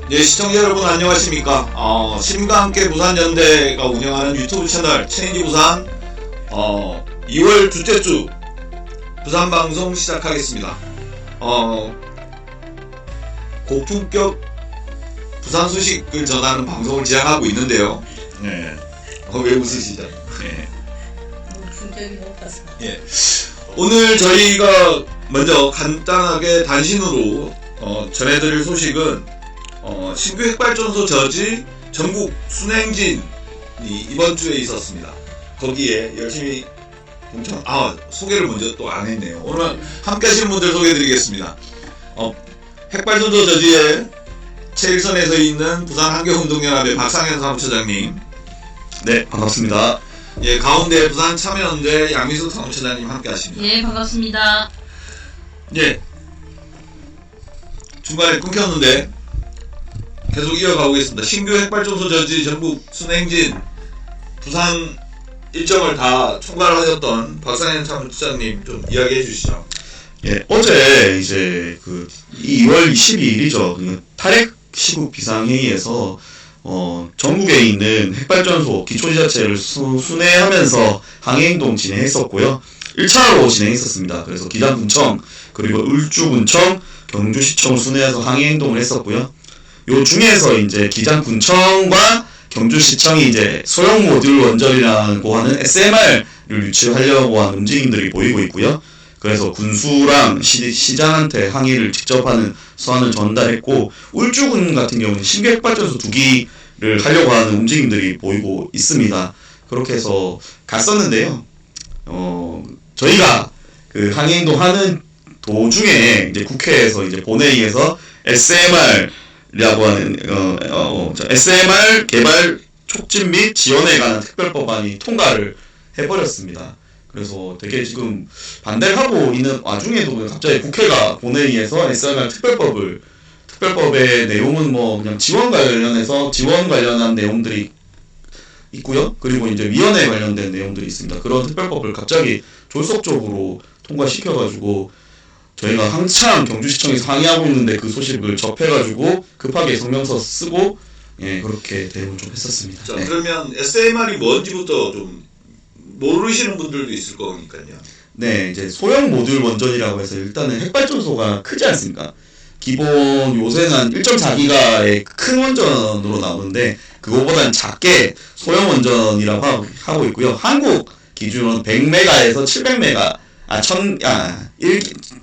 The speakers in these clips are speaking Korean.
네, 시청자 여러분 안녕하십니까. 심과 함께 부산연대가 운영하는 유튜브 채널 체인지 부산 2월 둘째 주 부산방송 시작하겠습니다. 고품격 부산 소식을 전하는 방송을 지향하고 있는데요. 네. 왜 웃으시죠? 네. 품격이 높아서. 예. 오늘 저희가 먼저 간단하게 단신으로 전해드릴 소식은 신규 핵발전소 저지 전국 순행진이 이번 주에 있었습니다. 거기에 열심히 동참, 소개를 먼저 또 안 했네요. 오늘 함께 하시는 분들 소개해드리겠습니다. 핵발전소 저지에 최일선에 서 있는 부산 환경운동연합의 박상현 사무처장님. 네, 반갑습니다. 예, 가운데 부산 참여연대 양미숙 사무처장님 함께 하십니다. 예, 반갑습니다. 예. 중간에 끊겼는데 계속 이어가보겠습니다. 신규 핵발전소 저지 전국 순행진 부산 일정을 다 총괄하셨던 박상현 사무처장님 좀 이야기해 주시죠. 예, 어제 이제 2월 22일이죠. 탈핵 시국 비상회의에서 전국에 있는 핵발전소 기초지자체를 순회하면서 항해행동 진행했었고요. 1차로 진행했었습니다. 그래서 기장군청, 그리고 울주군청, 경주시청 순회해서 항해행동을 했었고요. 요 중에서 이제 기장군청과 경주시청이 이제 소형 모듈 원전이라고 하는 SMR을 유치하려고 하는 움직임들이 보이고 있고요. 그래서 군수랑 시장한테 항의를 직접 하는 서한을 전달했고, 울주군 같은 경우는 신규 핵발전소 2기를 하려고 하는 움직임들이 보이고 있습니다. 그렇게 해서 갔었는데요. 저희가 그 항의행동 하는 도중에 이제 국회에서 이제 본회의에서 SMR이라고 하는 SMR 개발 촉진 및 지원에 관한 특별법안이 통과를 해버렸습니다. 그래서 되게 지금 반대를 하고 있는 와중에도 갑자기 국회가 본회의에서 SMR 특별법의 내용은 뭐 그냥 지원 관련한 내용들이 있고요. 그리고 이제 위원회 관련된 내용들이 있습니다. 그런 특별법을 갑자기 졸속적으로 통과시켜가지고 저희가 한참 경주시청에서 항의하고 있는데 그 소식을 접해가지고 급하게 성명서 쓰고 그렇게 대응을 좀 했었습니다. 자, 네. 그러면 SMR이 뭔지부터 좀 모르시는 분들도 있을 거니까요. 네, 이제 소형 모듈 원전이라고 해서 일단은 핵발전소가 크지 않습니까? 기본 요새는 1.4기가의 큰 원전으로 나오는데 그거보다는 작게 소형 원전이라고 하고 있고요. 한국 기준으로는 100메가에서 700메가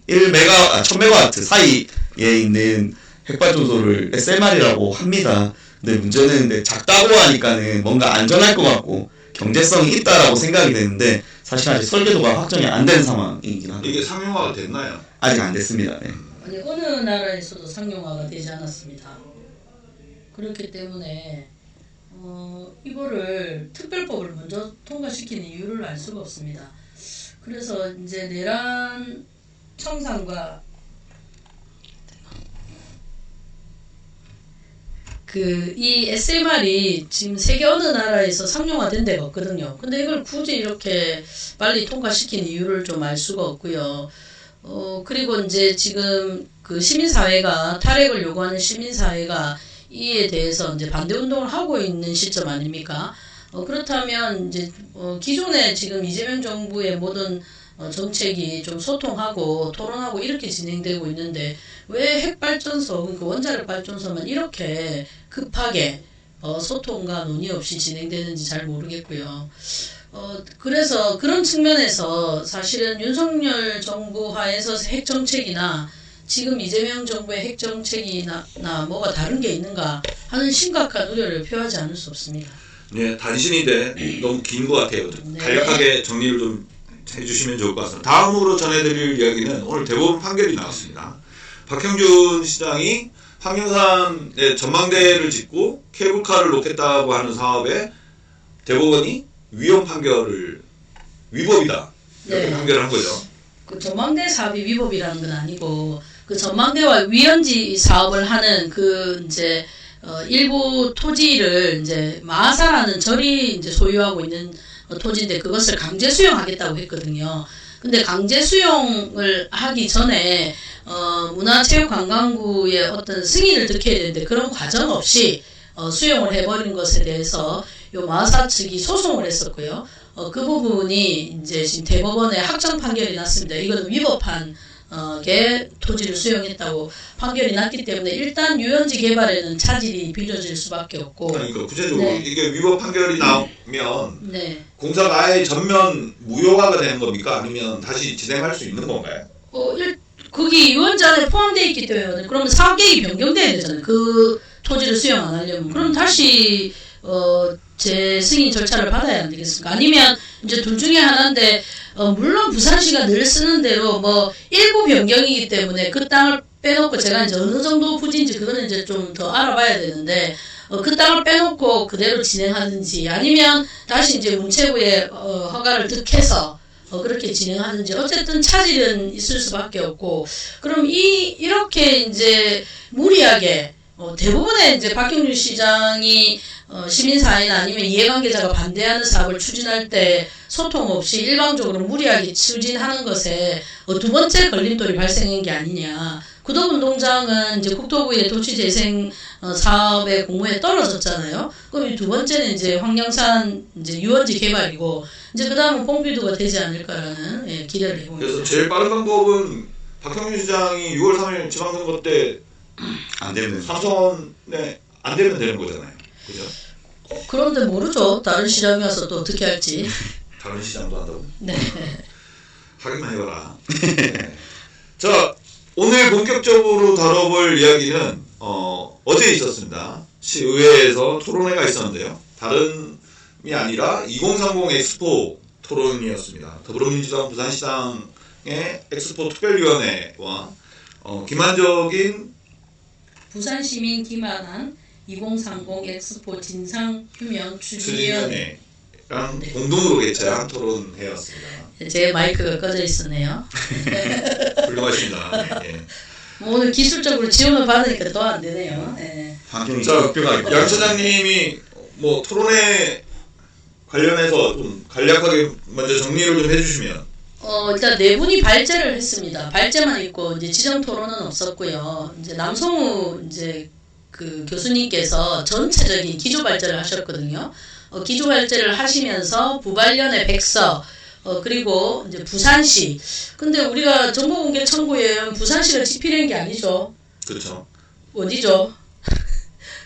1000메가와트 사이에 있는 핵발전소를 SMR이라고 합니다. 근데 문제는 작다고 하니까는 뭔가 안전할 것 같고 경제성이 있다라고 생각이 되는데 사실 아직 설계도가 확정이 안 된 상황이긴 합니다. 이게 상용화가 됐나요? 아직 안 됐습니다. 네. 아니, 어느 나라에서도 상용화가 되지 않았습니다. 그렇기 때문에 이거를 특별법을 먼저 통과시키는 이유를 알 수가 없습니다. 그래서 이제 내란 청산과 이 SMR이 지금 세계 어느 나라에서 상용화된 데가 없거든요. 근데 이걸 굳이 이렇게 빨리 통과시킨 이유를 좀 알 수가 없고요. 그리고 이제 지금 그 시민사회가 탈핵을 요구하는 시민사회가 이에 대해서 이제 반대 운동을 하고 있는 시점 아닙니까? 그렇다면 이제 기존에 지금 이재명 정부의 모든 정책이 좀 소통하고 토론하고 이렇게 진행되고 있는데 왜 핵발전소, 그러니까 원자력 발전소만 이렇게 급하게 소통과 논의 없이 진행되는지 잘 모르겠고요. 그래서 그런 측면에서 사실은 윤석열 정부 하에서 핵정책이나 지금 이재명 정부의 핵정책이나 뭐가 다른 게 있는가 하는 심각한 우려를 표하지 않을 수 없습니다. 네, 단신인데 너무 긴 것 같아요. 네. 간략하게 정리를 좀 해주시면 좋을 것 같습니다. 다음으로 전해드릴 이야기는 오늘 대법원 판결이 나왔습니다. 박형준 시장이 황령산에 전망대를 짓고 케이블카를 놓겠다고 하는 사업에 대법원이 위헌 판결을 위법이다 이렇게 판결을 한 거죠. 그 전망대 사업이 위법이라는 건 아니고 그 전망대와 위헌지 사업을 하는 그 이제 일부 토지를 이제 마사라는 절이 이제 소유하고 있는 토지인데 그것을 강제 수용하겠다고 했거든요. 근데 강제 수용을 하기 전에 문화체육관광부의 어떤 승인을 듣게 되는데 그런 과정 없이 수용을 해버린 것에 대해서 요 마사 측이 소송을 했었고요. 그 부분이 이제 지금 대법원에 확정 판결이 났습니다. 이거는 위법한 게 토지를 수용했다고 판결이 났기 때문에 일단 유원지 개발에는 차질이 빚어질 수밖에 없고. 그러니까 구체적으로 네. 이게 위법 판결이 나오면 네. 공사가 아예 전면 무효화가 되는 겁니까? 아니면 다시 진행할 수 있는 건가요? 거기 유원지 안에 포함되어 있기 때문에 그러면 사업계획이 변경돼야 되잖아요. 그 토지를 수용 안 하려면. 그럼 다시 재승인 절차를 받아야 안 되겠습니까? 아니면 이제 둘 중에 하나인데 물론 부산시가 늘 쓰는 대로 뭐 일부 변경이기 때문에 그 땅을 빼놓고 제가 이제 어느 정도 부지인지 그거는 이제 좀 더 알아봐야 되는데 그 땅을 빼놓고 그대로 진행하든지 아니면 다시 이제 문체부의 허가를 득해서 그렇게 진행하든지 어쨌든 차질은 있을 수밖에 없고 그럼 이렇게 이제 무리하게 대부분의 이제 박형준 시장이 시민사회나 아니면 이해관계자가 반대하는 사업을 추진할 때 소통 없이 일방적으로 무리하게 추진하는 것에 두 번째 걸림돌이 발생한 게 아니냐. 구덕운동장은 이제 국토부의 도시재생 사업의 공모에 떨어졌잖아요. 그럼 이 두 번째는 이제 황령산 이제 유원지 개발이고 이제 그 다음은 뽕비두가 되지 않을까라는 기대를 해봅니다. 그래서 제일 빠른 방법은 박형준 시장이 6월 3일 지방선거 때 안 되면 삼성에 안 되면 되는 거잖아요. 그죠? 그런데 모르죠. 다른 시장이 와서 또 어떻게 할지. 다른 시장도 한다고? 네. 하기만 해봐라. 네. 자, 오늘 본격적으로 다뤄볼 이야기는 어제 있었습니다. 시의회에서 토론회가 있었는데요. 다름이 아니라 2030 엑스포 토론이었습니다. 더불어민주당 부산시당의 엑스포 특별위원회와 기만적인 부산시민 기만한 2030 엑스포 진상 규명 추진위원회. 추진위원회랑 공동으로 개최한 토론회였습니다. 제 마이크가 꺼져 있었네요. 훌륭하십니다. 네. 오늘 기술적으로 지원을 받으니까 또 안 되네요. 네. 환경이 자, 흡혈하기 양 차장님이 뭐 토론회 관련해서 좀 간략하게 먼저 정리를 좀 해주시면. 일단 네 분이 발제를 했습니다. 발제만 있고 이제 지정 토론은 없었고요. 이제 남성우 이제 그 교수님께서 전체적인 기조 발제를 하셨거든요. 기조 발제를 하시면서 부발련의 백서 그리고 이제 부산시. 근데 우리가 정보공개 청구에 부산시가 집필한 게 아니죠. 그렇죠. 어디죠?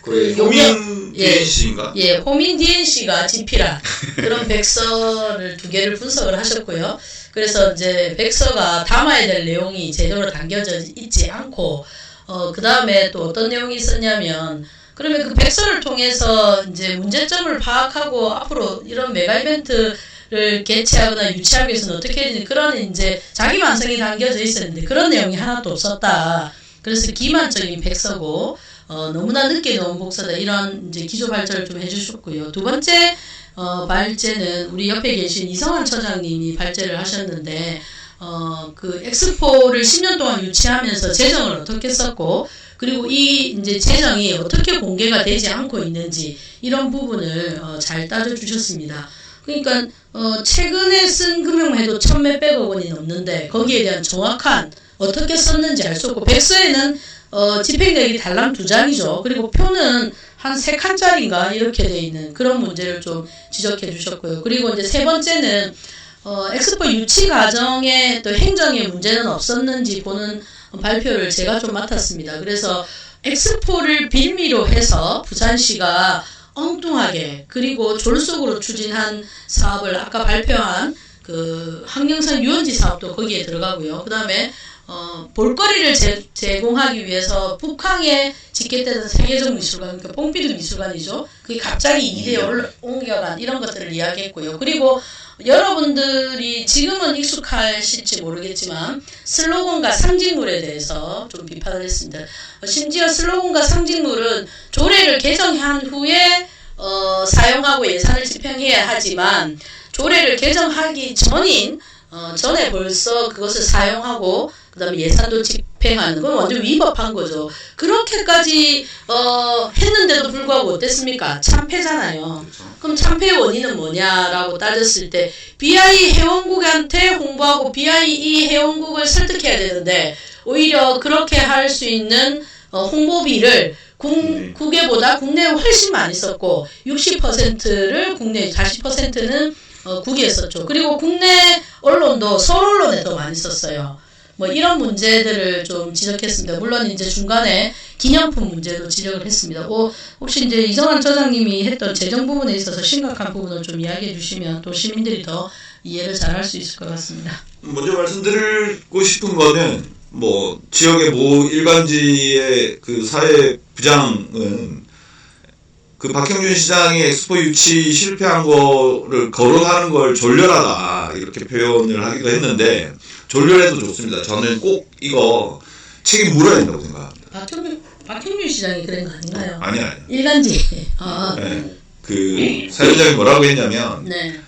그 용역- 호민 DNC인가? 예, 호민 DNC가 집필한 그런 백서를 2개를 분석을 하셨고요. 그래서 이제 백서가 담아야 될 내용이 제대로 담겨져 있지 않고, 그 다음에 또 어떤 내용이 있었냐면, 그러면 그 백서를 통해서 이제 문제점을 파악하고 앞으로 이런 메가 이벤트를 개최하거나 유치하기 위해서는 어떻게 해야 되는지 그런 이제 자기 완성이 담겨져 있었는데 그런 내용이 하나도 없었다. 그래서 기만적인 백서고, 너무나 늦게 넣은 복사다. 이런 이제 기조 발제를 좀 해주셨고요. 두 번째, 발제는 우리 옆에 계신 이성환 처장님이 발제를 하셨는데, 그 엑스포를 10년 동안 유치하면서 재정을 어떻게 썼고, 그리고 이 이제 재정이 어떻게 공개가 되지 않고 있는지, 이런 부분을 잘 따져주셨습니다. 그러니까, 최근에 쓴 금액만 해도 1,몇백억 원이 넘는데, 거기에 대한 정확한 어떻게 썼는지 알 수 없고, 백서에는 집행력이 달랑 2장이죠. 그리고 표는 한 3칸짜리인가 이렇게 돼 있는 그런 문제를 좀 지적해 주셨고요. 그리고 이제 세 번째는 엑스포 유치 과정에 또 행정의 문제는 없었는지 보는 발표를 제가 좀 맡았습니다. 그래서 엑스포를 빌미로 해서 부산시가 엉뚱하게 그리고 졸속으로 추진한 사업을 아까 발표한 그 항령산 유원지 사업도 거기에 들어가고요. 그 다음에 볼거리를 제공하기 위해서 북항에 짓겠다는 세계적 미술관, 그러니까 뽕비두 미술관이죠. 그게 갑자기 이대에 옮겨간 이런 것들을 이야기했고요. 그리고 여러분들이 지금은 익숙하실지 모르겠지만 슬로건과 상징물에 대해서 좀 비판을 했습니다. 심지어 슬로건과 상징물은 조례를 개정한 후에 사용하고 예산을 집행해야 하지만 조례를 개정하기 전에 벌써 그것을 사용하고 그 다음에 예산도 집행하는 건 완전 위법한 거죠. 그렇게까지 했는데도 불구하고 어땠습니까? 참패잖아요. 그렇죠. 그럼 참패의 원인은 뭐냐라고 따졌을 때 BIE 회원국한테 홍보하고 BIE 회원국을 설득해야 되는데 오히려 그렇게 할 수 있는 홍보비를 국외보다 국내에 훨씬 많이 썼고 60%를 국내, 40%는 국외에 썼죠. 그리고 국내 언론도 서울 언론에 더 많이 썼어요. 뭐 이런 문제들을 좀 지적했습니다. 물론 이제 중간에 기념품 문제도 지적을 했습니다. 혹시 이제 이성환 처장님이 했던 재정 부분에 있어서 심각한 부분을 좀 이야기해 주시면 또 시민들이 더 이해를 잘 할 수 있을 것 같습니다. 먼저 말씀드리고 싶은 거는 뭐 지역의 모 일간지의 그 사회 부장은 그 박형준 시장이 엑스포 유치 실패한 거를 거론하는 걸 졸렬하다 이렇게 표현을 하기도 했는데 졸렬해도 좋습니다. 저는 꼭 이거 책임 물어야 된다고 생각합니다. 박형준 시장이 그런 거 아닌가요? 아니야. 일간지. 네. 그 사회부장이 뭐라고 했냐면 네.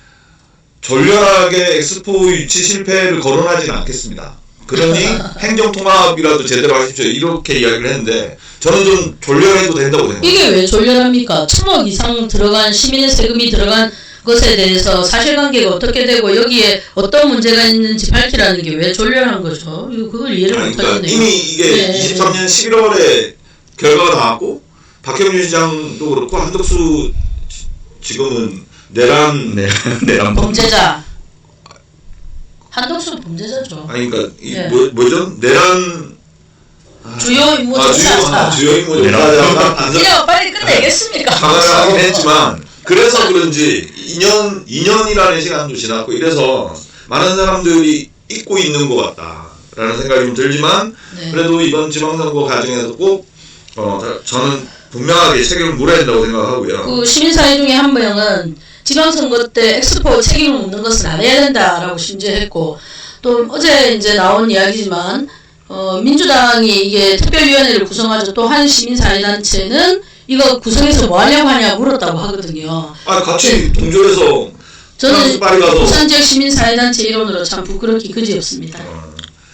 졸렬하게 엑스포 유치 실패를 거론하지는 않겠습니다. 그러니 행정통합이라도 제대로 하십시오. 이렇게 이야기를 했는데 저는 좀 졸렬해도 된다고 생각합니다. 이게 왜 졸렬합니까? 1,000억 이상 들어간 시민의 세금이 들어간 것에 대해서 사실관계가 어떻게 되고 여기에 어떤 문제가 있는지 밝히라는 게 왜 졸렬한 거죠? 그걸 이해를 못하겠네요. 이미 이게 23년 11월에 결과가 나왔고 박형준 시장도 그렇고 한덕수 지금은 내란 범죄자. 한덕수 범죄자죠. 아니 그러니까 뭐죠? 내란 주요 임무 조사. 주요 임무 조사. 이래가 빨리 끝내겠습니까? 사과를 하긴 했지만 그래서 그런지 2년이라는 시간도 지났고 이래서 많은 사람들이 잊고 있는 것 같다라는 생각이 좀 들지만 네. 그래도 이번 지방선거 과정에서 꼭 저는 분명하게 책임을 물어야 된다고 생각하고요. 그 시민사회 중에 한 명은 지방선거 때 엑스포 책임을 묻는 것은 안 해야 된다라고 심지어 했고 또 어제 이제 나온 이야기지만 민주당이 이게 특별위원회를 구성하죠. 또 한 시민사회단체는 이거 구성해서 뭐 하려고 하냐 물었다고 하거든요. 같이 동조해서 저는 파리 가서 부산지역 시민사회단체 일원으로 참 부끄럽기 그지없습니다.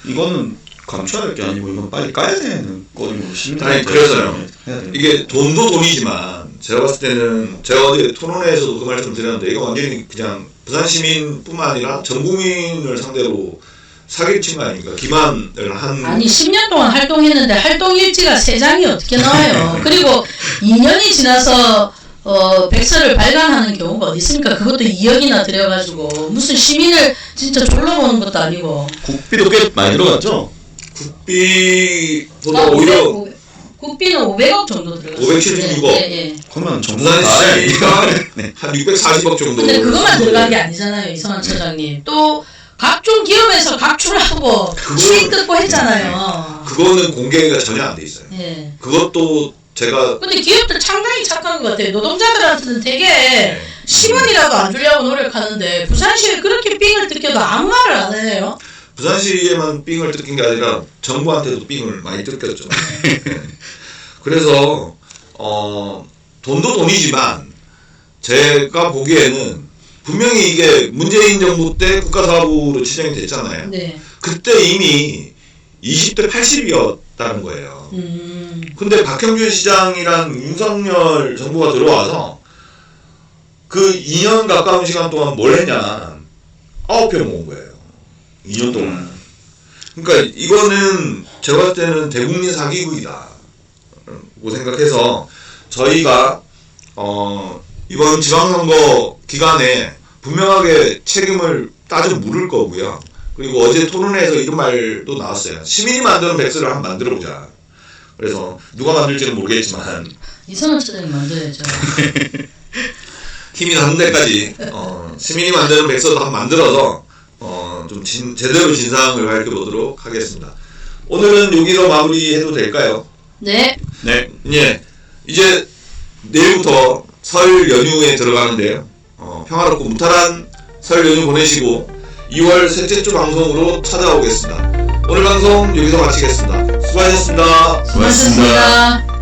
이거는 감춰야 될 게 아니고 이건 빨리 까야 되는 거는 시민들한테 아니 그래서요. 해야 되는 이게 돈도 돈이지만 제가 봤을 때는 제가 어제 토론회에서도 그 말씀을 드렸는데 이거 완전히 그냥 부산 시민뿐만 아니라 전 국민을 상대로 사기를 친 거 아닙니까? 기만을 한 아니 10년 동안 활동했는데 활동 일지가 3장이 어떻게 나와요? 그리고 2년이 지나서 백서를 발간하는 경우가 어디 있습니까? 그것도 2억이나 들여가지고 무슨 시민을 진짜 졸라보는 것도 아니고. 국비도 꽤 많이 들어갔죠? 국비보다 오히려 국비는 500억 정도 들어갔어요. 576억. 예. 그러면 정부 부산시가 한 640억 정도. 근데 그것만 들어간 게 아니잖아요, 이성환 처장님. 또 각종 기업에서 각출하고 수익 뜯고 했잖아요. 그거는 공개가 전혀 안 돼 있어요. 예. 그것도 제가 근데 기업들 상당히 착한 것 같아요. 노동자들한테는 되게 10원이라도 안 주려고 노력하는데 부산시에 그렇게 삥을 뜯겨도 아무 말을 안 해요. 부산시에만 삥을 뜯긴 게 아니라 정부한테도 삥을 많이 뜯겼죠. 그래서 돈도 돈이지만 제가 보기에는 분명히 이게 문재인 정부 때 국가사업으로 지정이 됐잖아요. 네. 그때 이미 20대 80이었다는 거예요. 근데 박형준 시장이랑 윤석열 정부가 들어와서 그 2년 가까운 시간 동안 뭘 했냐 9표 모은 거예요. 2년 동안. 그러니까 이거는 제가 봤을 때는 대국민 사기극이다 고 생각해서 저희가 이번 지방선거 기간에 분명하게 책임을 따져 물을 거고요. 그리고 어제 토론회에서 이런 말도 나왔어요. 시민이 만드는 백서를 한번 만들어보자. 그래서 누가 만들지는 모르겠지만 이성환 처장이 만들어야죠. 힘이 닿는 데까지 시민이 만드는 백서도 한번 만들어서 좀 제대로 진상을 밝혀보도록 하겠습니다. 오늘은 여기서 마무리해도 될까요? 네. 네. 예. 이제 내일부터 설 연휴에 들어가는데요. 평화롭고 무탈한 설 연휴 보내시고 2월 셋째 주 방송으로 찾아오겠습니다. 오늘 방송 여기서 마치겠습니다. 수고하셨습니다. 수고하셨습니다.